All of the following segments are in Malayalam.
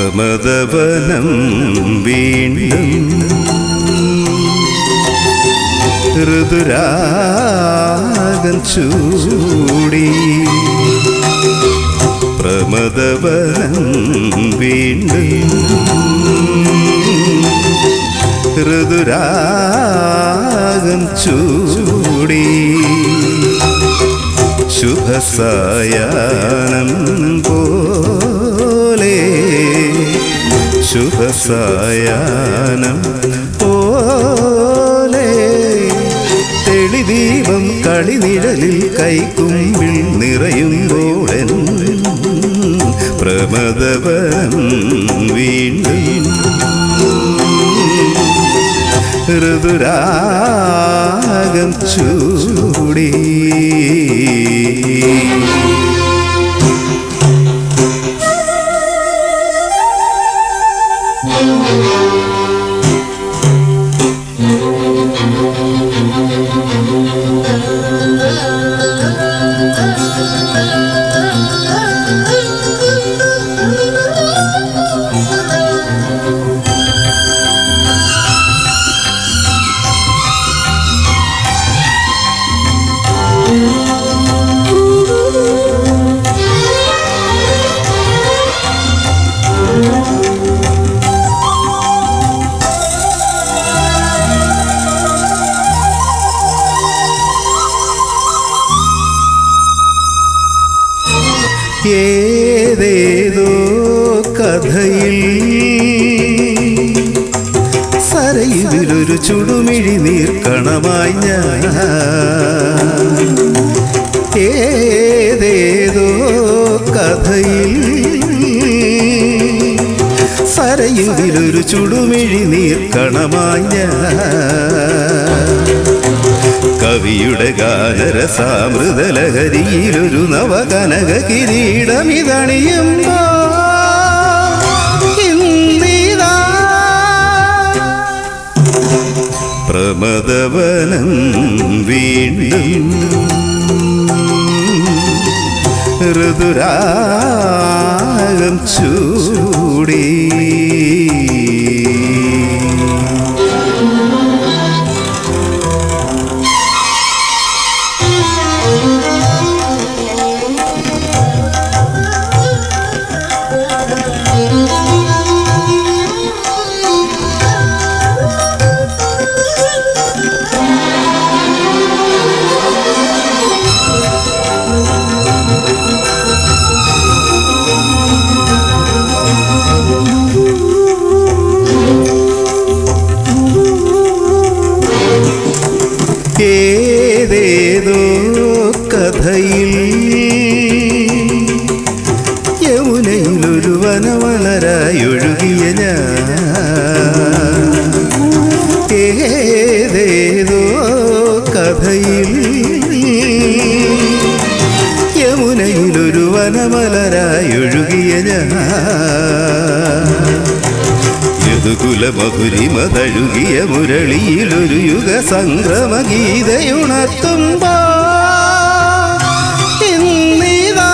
പ്രമദവനം വീണ്ടും ഋതുരാഗം ചൂടി. പ്രമദവനം വീണ്ടും ഋതുരാഗം ചൂടി. ശുഭസായാഹ്നം പോലെ ശുഭസായാഹ്നം പോലെ തെളിദീപം കളിനിഴലിൽ കൈക്കുമ്പിൽ നിറയുമ്പോഴൻ പ്രമദവനം വീണ്ടും ഋതുരാഗം ചൂടി. ഏതേതോ കഥയിൽ സരയുവിലൊരു ചുടുമിഴി നീർക്കണമായി ഞാൻ. ഏതേതോ കഥയിൽ സരയുവിലൊരു ചുടുമിഴി നീർക്കണമായി ഞാൻ. കവിയുടെ ഗാനരസാമൃതലഹരിയിലൊരു നവകനക കിരീടമിതണിയുമ്പോ പ്രമദവനം വീണ്ടും ഋതുരാഗം ചൂടി. ഏതേതോ കഥയിൽ യമുനയിലൊരു വനമലരായൊഴുകിയ ഞാൻ. ഏതേതോ കഥയിൽ യമുനയിലൊരു വനമലരായൊഴുകിയ ഞാൻ. യദുകുലമധുരിമതഴുകിയ മുരളിയിലൊരു യുഗ സംക്രമ ഗീതയുണർത്തുമ്പോ ഇന്നിതാ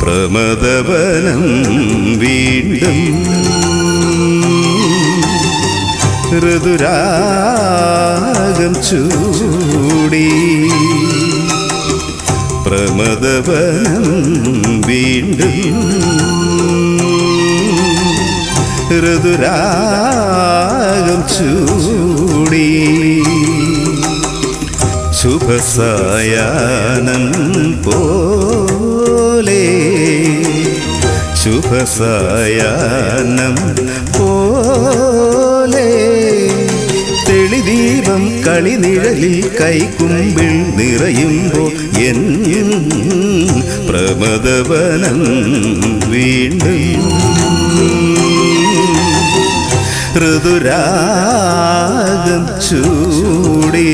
പ്രമദവനം വീണ്ടും ഋതുരാഗം ചൂടി. പ്രമദവനം വീണ്ടും ഋതുരാഗം ചൂടി ശുഭസായാഹ്നം പോലെ ശുഭസായാഹ്നം പോലെ തെളിദീപം കളിനിഴലിൽ കൈക്കുമ്പിൾ നിറയുമ്പോൾ എൻ പ്രമദവനം വീണ്ടും ഋതുരാഗം ചൂടി